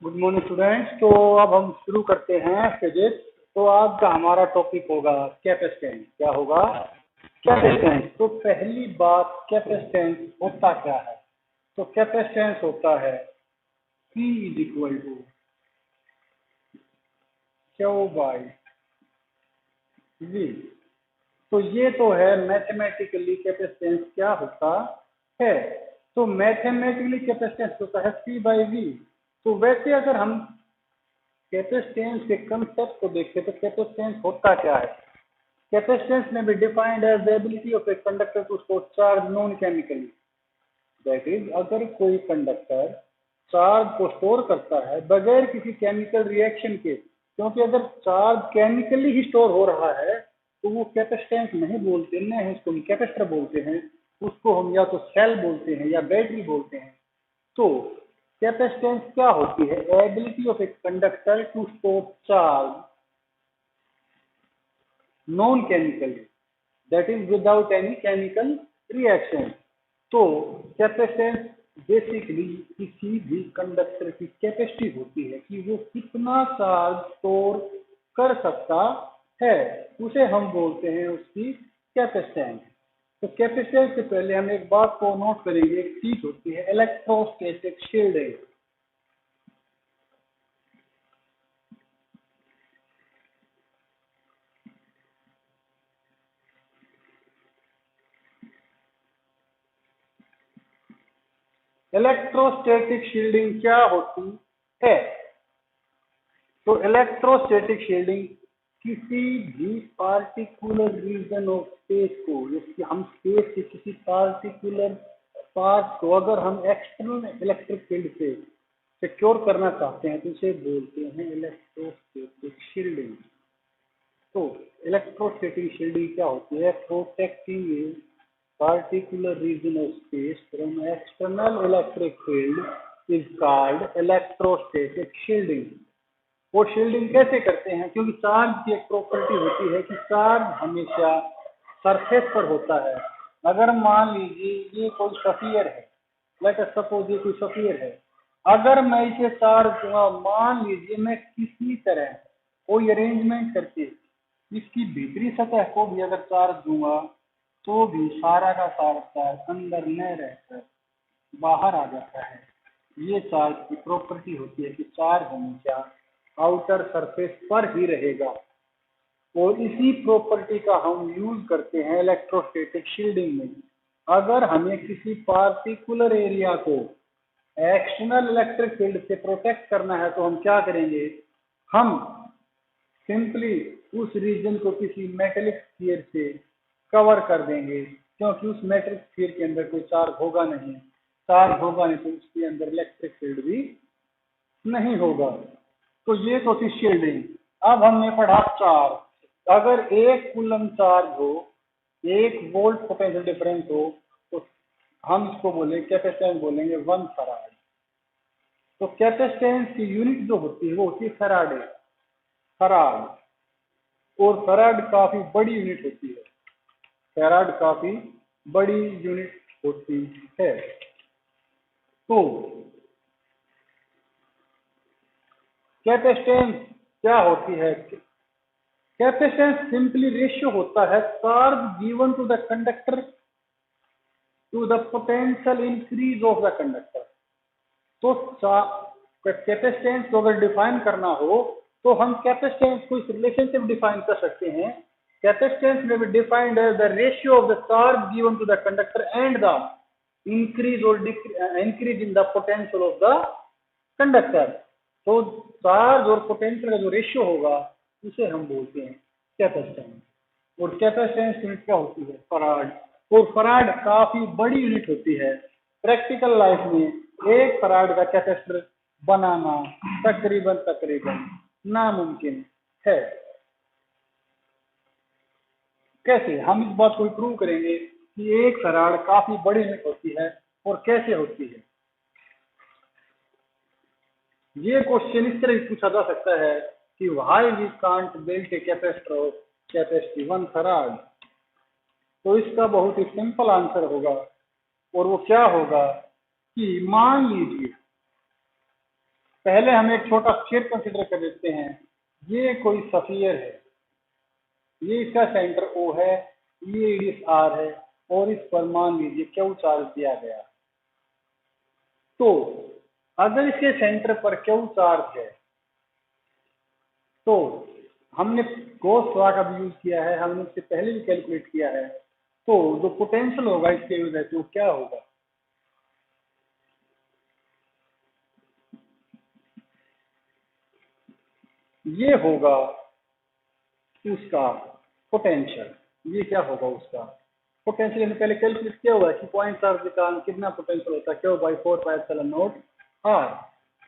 Good morning students. तो अब हम शुरू करते हैं फिजिक्स। तो आज का हमारा टॉपिक होगा कैपेसिटेंस। क्या होगा? कैपेसिटेंस। तो पहली बात, कैपेसिटेंस होता क्या है? तो कैपेसिटेंस होता है P is equal to Q by V। तो ये तो है मैथमेटिकली कैपेसिटेंस क्या होता है। तो मैथमेटिकली कैपेसिटेंस होता है P बाई V। तो वैसे अगर हम कैपेसिटेंस के कंसेप्ट को देखें तो कैपेसिटेंस होता क्या है? कैपेसिटेंस में be defined as the ability of a conductor to store charge non chemically. That is, अगर कोई कंडक्टर चार्ज को स्टोर करता है बगैर किसी केमिकल रिएक्शन के, क्योंकि अगर चार्ज केमिकली ही स्टोर हो रहा है तो वो कैपेसिटेंस नहीं बोलते, न है उसको कैपेसिटर बोलते हैं। उसको हम या तो सेल बोलते हैं या बैटरी बोलते हैं। तो कैपेसिटेंस क्या होती है? Ability of a conductor to store charge non chemically, that is without any chemical reaction. तो कैपेसिटेंस बेसिकली किसी भी कंडक्टर की कैपेसिटी होती है कि वो कितना चार्ज स्टोर कर सकता है, उसे हम बोलते हैं उसकी कैपेसिटेंस। तो कैपेसिटेंस से पहले हम एक बात को नोट करेंगे, एक चीज होती है इलेक्ट्रोस्टैटिक शील्डिंग। इलेक्ट्रोस्टैटिक शील्डिंग क्या होती है? तो इलेक्ट्रोस्टैटिक शील्डिंग किसी भी पार्टिकुलर रीजन ऑफ स्पेस को, जैसे हम स्पेस के किसी पार्टिकुलर पार्ट को अगर हम एक्सटर्नल इलेक्ट्रिक फील्ड से सिक्योर करना चाहते हैं तो इसे बोलते हैं इलेक्ट्रोस्टैटिक शील्डिंग। तो इलेक्ट्रोस्टैटिक शील्डिंग क्या होती है? Protecting A particular region of space from external electric field is called electrostatic shielding। वो शील्डिंग कैसे करते हैं? क्योंकि चार्ज की एक प्रॉपर्टी होती है कि चार्ज हमेशा सरफेस पर होता है। अगर मान लीजिए ये कोई सफियर है, लेट अस सपोज ये कोई सफियर है, अगर मैं इसे चार्ज दूंगा, मान लीजिए मैं किसी तरह कोई अरेंजमेंट करके इसकी भीतरी सतह को भी अगर चार्ज दूंगा तो भी सारा का सारा चार्ज अंदर न रहकर बाहर आ जाता है। ये चार्ज की प्रॉपर्टी होती है कि चार्ज हमेशा आउटर सरफेस पर ही रहेगा, और इसी प्रॉपर्टी का हम यूज करते हैं इलेक्ट्रोस्टैटिक शील्डिंग में। अगर हमें किसी पार्टिकुलर एरिया को एक्सटर्नल इलेक्ट्रिक फील्ड से प्रोटेक्ट करना है तो हम क्या करेंगे? हम सिंपली उस रीजन को किसी मेटेलिक स्फीयर से कवर कर देंगे, क्योंकि उस मेटेलिक स्फीयर के अंदर कोई चार्ज होगा नहीं। चार्ज होगा नहीं तो उसके अंदर इलेक्ट्रिक फील्ड भी नहीं होगा। तो ये तो थी शील्डिंग। अब हमने पढ़ा चार्ज। अगर एक कूलम चार्ज हो, 1 वोल्ट पोटेंशियल डिफरेंस हो, तो हम इसको बोलेंगे कैपेसिटेंस, बोलेंगे 1 फराड। तो कैपेसिटेंस की यूनिट जो होती है वो होती है फराडे, फराड। और फराड काफी बड़ी यूनिट होती है। फैराड काफी बड़ी यूनिट होती है। तो कैपेसिटेंस क्या होती है? कैपेसिटेंस सिंपली रेशियो होता है charge given to the conductor to the potential increase of the conductor. तो कैपेसिटेंस को अगर डिफाइन करना हो तो हम कैपेसिटेंस को इस रिलेशनशिप डिफाइन कर सकते हैं। कैपेसिटेंस में be defined as the ratio of the charge given to the conductor and the increase और increase in the potential of the conductor. तो चार्ज और पोटेंशियल का जो रेशियो होगा उसे हम बोलते हैं कैपेसिटेंस। और कैपेसिटेंस यूनिट क्या होती है? फराड। और फराड काफी बड़ी यूनिट होती है। प्रैक्टिकल लाइफ में 1 फराड का कैपेसिटर बनाना तकरीबन तकरीबन नामुमकिन है। कैसे हम इस बात को प्रूव करेंगे कि 1 फराड काफी बड़ी यूनिट होती है और कैसे होती है? ये क्वेश्चन इस तरह पूछा जा सकता है कि why we can't build a capacitor of capacity 1 farad. तो इसका बहुत ही सिंपल आंसर होगा, और वो क्या होगा कि मान लीजिए पहले हम एक छोटा स्फीयर कंसिडर कर लेते हैं। ये कोई स्फीयर है, ये इसका सेंटर O है, ये रेडियस R है और इस पर मान लीजिए Q चार्ज दिया गया। तो अगर इसके सेंटर पर Q चार्ज है तो हमने गॉस लॉ का भी यूज किया है, हमने इससे पहले भी कैलकुलेट किया है। तो जो पोटेंशियल होगा इसके वजह से वो क्या होगा, ये होगा उसका पोटेंशियल। ये क्या होगा उसका पोटेंशियल, हमने पहले कैलकुलेट किया हुआ है कि पॉइंट चार्ज के कारण कितना पोटेंशियल होता है, क्यू बाई 4πε0 r।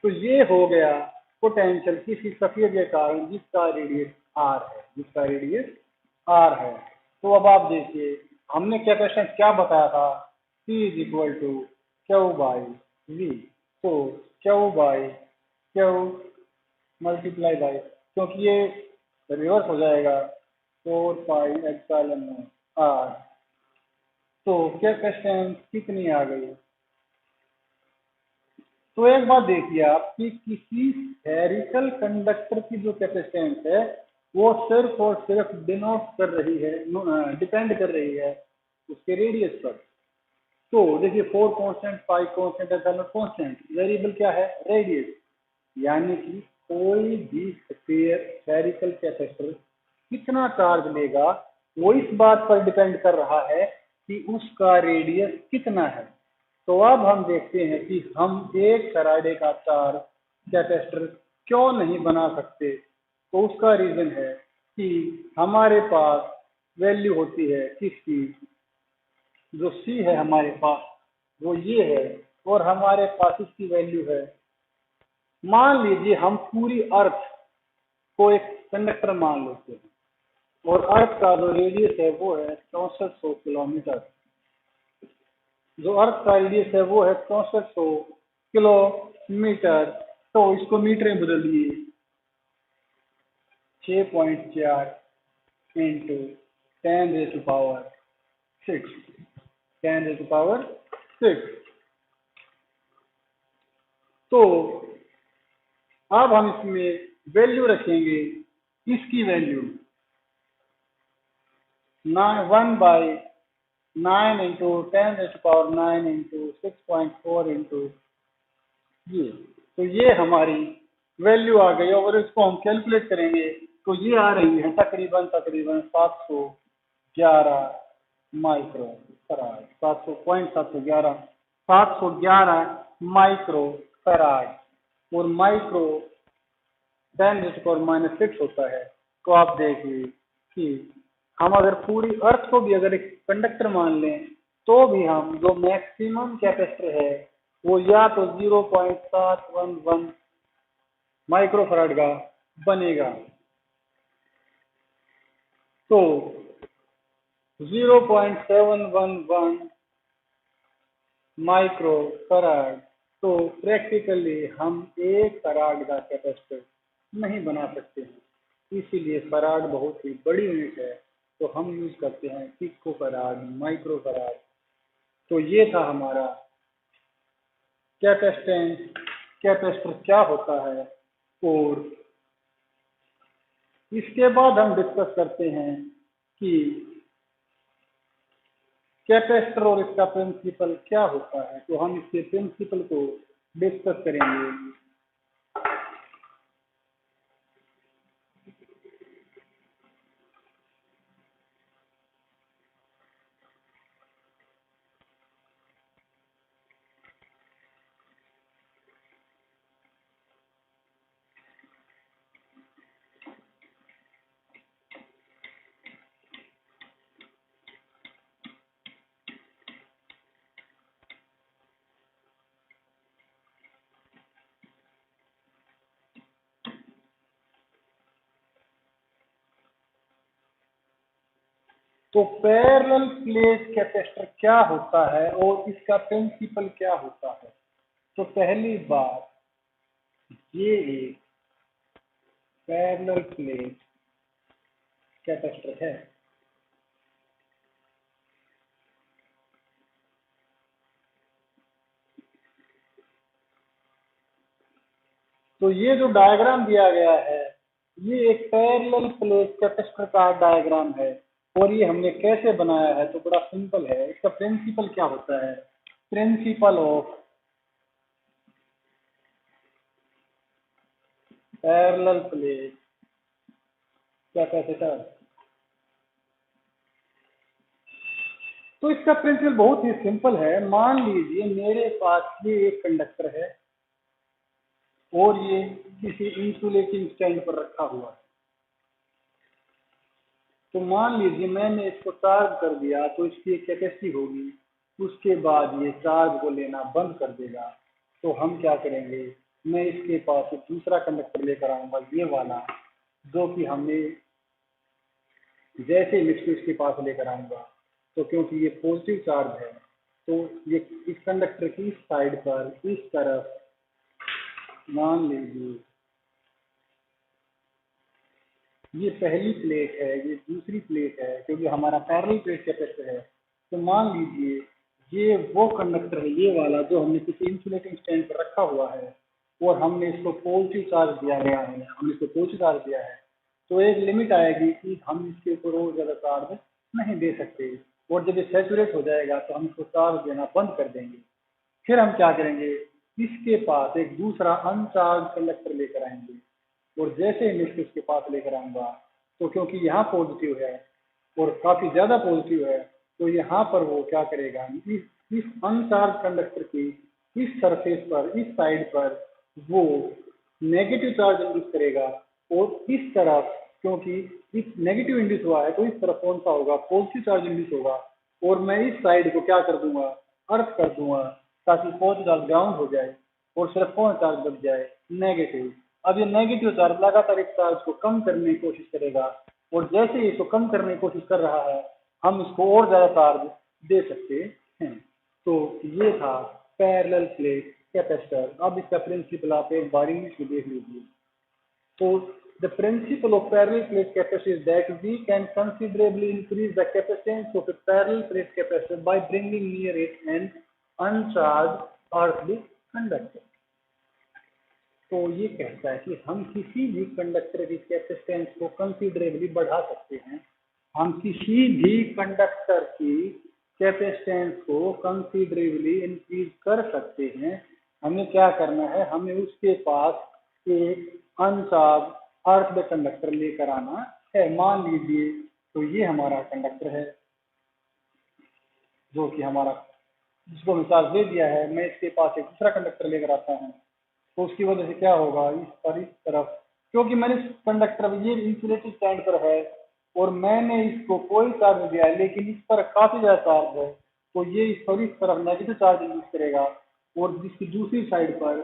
तो ये हो गया पोटेंशियल किसी स्फीयर के कारण जिसका रेडियस r है, जिसका रेडियस r है। तो अब आप देखिए हमने कैपेसिटेंस क्या बताया था, C is equal to Q by V. तो Q by Q multiply by, क्योंकि ये रिवर्स हो जाएगा 4πε0 r। तो कैपेसिटेंस कितनी आ गई। तो एक बात देखिए आप कि किसी स्फेरिकल कंडक्टर की जो कैपेसिटेंस है वो सिर्फ और सिर्फ डिनोट कर रही है, डिपेंड कर रही है उसके रेडियस पर। तो देखिए 4 constant, 5 constant, epsilon constant, variable क्या है, रेडियस। यानी कि कोई भी स्फेरिकल कैपेसिटर कितना चार्ज लेगा वो इस बात पर डिपेंड कर रहा है कि उसका रेडियस कितना है। तो अब हम देखते हैं कि हम एक फैराडे का चार्ज कैपेसिटर क्यों नहीं बना सकते। तो उसका रीजन है कि हमारे पास वैल्यू होती है किसकी, जो C है हमारे पास वो ये है और हमारे पास इसकी वैल्यू है। मान लीजिए हम पूरी अर्थ को एक कंडक्टर मान लेते हैं और अर्थ का जो रेडियस है वो है 6400 किलोमीटर। जो अर्थ का रेडियस है वो है 6400 किलोमीटर। तो इसको मीटर में बदलिए, 6.4 इंटू 10⁻6, 10⁻6। तो अब हम इसमें वैल्यू रखेंगे, इसकी वैल्यू 1/9 इंटू 10⁻9 इंटू 6.4 इंटू ये। तो ये हमारी वैल्यू आ गई और इसको हम कैलकुलेट करेंगे तो ये आ रही है तकरीबन 711 माइक्रो फराड, 711 माइक्रो फराड। और माइक्रो 10⁻6 होता है। तो आप देखिए कि हम अगर पूरी अर्थ को भी अगर एक कंडक्टर मान लें तो भी हम जो मैक्सिमम कैपेसिटर है वो या तो 0.711 माइक्रोफराड का बनेगा। तो 0.711 माइक्रोफराड, तो प्रैक्टिकली हम एक फराड का कैपेसिटर नहीं बना सकते हैं, इसीलिए फराड बहुत ही बड़ी यूनिट है। तो हम यूज करते हैं पिको फराड, माइक्रोफराड। तो ये था हमारा कैपेसिटेंस, कैपेसिटर क्या होता है। और इसके बाद हम डिस्कस करते हैं कि कैपेसिटर और इसका प्रिंसिपल क्या होता है। तो हम इसके प्रिंसिपल को डिस्कस करेंगे। तो पैरेलल प्लेट कैपेसिटर क्या होता है और इसका प्रिंसिपल क्या होता है। तो पहली बात, ये एक पैरेलल प्लेट कैपेसिटर है। तो ये जो डायग्राम दिया गया है ये एक पैरेलल प्लेट कैपेसिटर का डायग्राम है। और ये हमने कैसे बनाया है, तो बड़ा सिंपल है। इसका प्रिंसिपल क्या होता है, principle of parallel plate capacitor. तो इसका प्रिंसिपल बहुत ही सिंपल है। मान लीजिए मेरे पास ये एक कंडक्टर है और ये किसी इंसुलेटिंग स्टैंड पर रखा हुआ है। तो मान लीजिए मैंने इसको चार्ज कर दिया तो इसकी एक कैपेसिटी होगी, उसके बाद ये चार्ज को लेना बंद कर देगा। तो हम क्या करेंगे, मैं इसके पास एक दूसरा कंडक्टर लेकर आऊंगा, ये वाला, जो कि हमने जैसे मिक्स इसके पास लेकर आऊंगा। तो क्योंकि ये पॉजिटिव चार्ज है तो ये इस कंडक्टर की इस साइड पर इस तरफ, मान लीजिए ये पहली प्लेट है, ये दूसरी प्लेट है, क्योंकि हमारा पैरेलल प्लेट कैपेसिटर है। तो मान लीजिए ये वो कंडक्टर है, ये वाला, जो हमने किसी इंसुलेटिंग स्टैंड पर रखा हुआ है और हमने इसको पॉजिटिव चार्ज दिया गया है, हमने इसको पॉजिटिव चार्ज दिया है। तो एक लिमिट आएगी कि हम इसके ऊपर और ज्यादा चार्ज नहीं दे सकते, और जब ये सैचुरेट हो जाएगा तो हम इसको चार्ज देना बंद कर देंगे। फिर हम क्या करेंगे, इसके पास एक दूसरा अनचार्ज कंडक्टर लेकर आएंगे, और जैसे ही मैं इसके पास लेकर आऊंगा तो क्योंकि यहाँ पॉजिटिव है और काफी ज्यादा पॉजिटिव है, तो यहाँ पर वो क्या करेगा, इस अनचार्ज कंडक्टर की इस सरफेस पर, इस साइड पर वो नेगेटिव चार्ज इंड्यूस करेगा। और इस तरफ, क्योंकि इस नेगेटिव इंड्यूस हुआ है तो इस तरफ कौन सा होगा, पॉजिटिव चार्ज इंड्यूस होगा। और मैं इस साइड को क्या कर दूंगा, अर्थ कर दूंगा, ताकि पॉजिटिव चार्ज ग्राउंड हो जाए और सिर्फ कौन चार्ज बच जाए, नेगेटिव। अब ये नेगेटिव चार्ज लगातार इस चार्ज को कम करने की कोशिश करेगा, और जैसे ही इसको कम करने की कोशिश कर रहा है हम इसको और ज्यादा चार्ज दे सकते हैं। तो ये था पैरेलल प्लेट कैपेसिटर। अब इसका प्रिंसिपल आप एक बार इंग्लिश में देख लीजिए। तो the principle of parallel plate capacitor is that we can considerably increase the capacitance of a parallel plate capacitor by bringing near it an uncharged earthly conductor। तो ये कहता है कि हम किसी भी कंडक्टर की कैपेसिटेंस को कंसिडरेबली बढ़ा सकते हैं। हम किसी भी कंडक्टर की कैपेसिटेंस को कंसिडरेबली इंक्रीज कर सकते हैं। हमें क्या करना है, हमें उसके पास एक अनचार्ज अर्थ कंडक्टर लेकर आना है। मान लीजिए तो ये हमारा कंडक्टर है, जो कि हमारा, जिसको मैं चार्ज दे दिया है। मैं इसके पास एक दूसरा कंडक्टर लेकर आता हूँ, तो उसकी वजह से क्या होगा, इस पर इस तरफ, क्योंकि मैंने इस कंडक्टर, ये इंसुलेटेड स्टैंड पर है और मैंने इसको कोई चार्ज नहीं दिया है, लेकिन इस पर काफी ज्यादा चार्ज है, तो ये इस पर इस तरफ नेगेटिव चार्ज इंड्यूस करेगा और जिसकी दूसरी साइड पर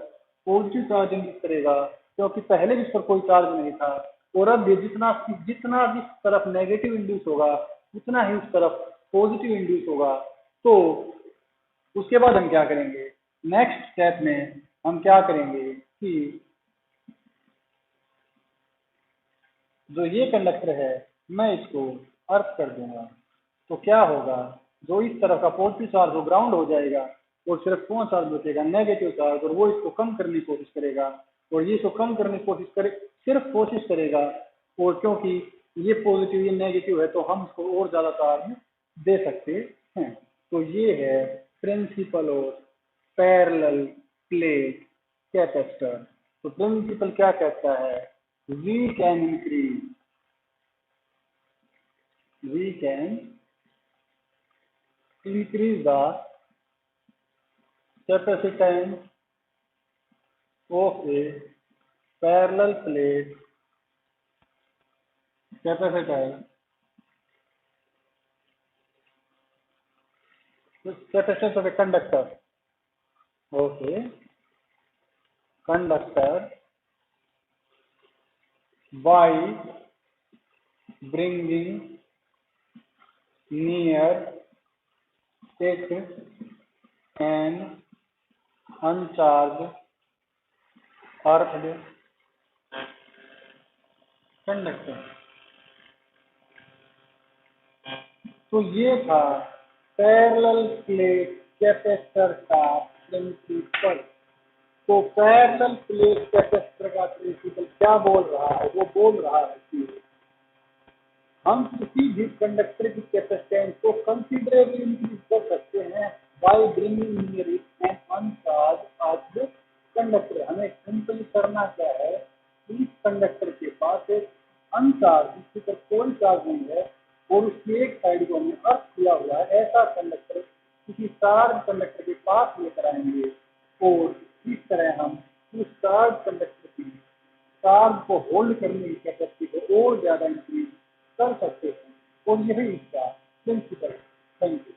पॉजिटिव चार्ज इंड्यूस करेगा, क्योंकि पहले भी इस पर कोई चार्ज नहीं था। और अब ये जितना जितना जिस तरफ नेगेटिव इंड्यूस होगा उतना ही उस तरफ पॉजिटिव इंड्यूस होगा। तो उसके बाद हम क्या करेंगे, नेक्स्ट स्टेप में हम क्या करेंगे कि जो ये कंडक्टर है मैं इसको अर्थ कर दूंगा। तो क्या होगा, जो इस तरफ का पॉजिटिव चार्ज वो ग्राउंड हो जाएगा और सिर्फ कौन चार्ज बचेगा, नेगेटिव चार्ज, और वो इसको कम करने की कोशिश करेगा। और ये इसको कम करने की कोशिश करे, सिर्फ कोशिश करेगा, और क्योंकि ये पॉजिटिव ये नेगेटिव है तो हम इसको और ज्यादा चार्ज दे सकते हैं। तो ये है principle of parallel plate capacitor. तो प्रिंसिपल क्या कहता है, we can increase, we can increase the capacitance of a parallel plate capacitor, capacitance of a conductor, okay, conductor, by bringing near it an uncharged earthed conductor। तो ये था parallel plate capacitor का principal. तो parallel plate capacitor का principal क्या बोल रहा है? वो बोल रहा है कि हम किसी भी कंडक्टर की कैपेसिटेंस को कंसिडरेबली इंक्रीज कर सकते हैं by bringing near it an uncharge earth conductor. हमें सिंपली करना क्या है, इस कंडक्टर के पास एक अनचार्ज जिसके ऊपर कोई चार्ज नहीं है और उसकी एक साइड को हमें अर्थ किया हुआ है, ऐसा कंडक्टर किसी चार्ज कंडक्टर के पास लेकर आएंगे और इस तरह हम उस चार्ज कंडक्टर की चार्ज को होल्ड करने की कैपेसिटी को और ज्यादा इंक्रीज कर सकते हैं। और यही इसका प्रिंसिपल। Thank you.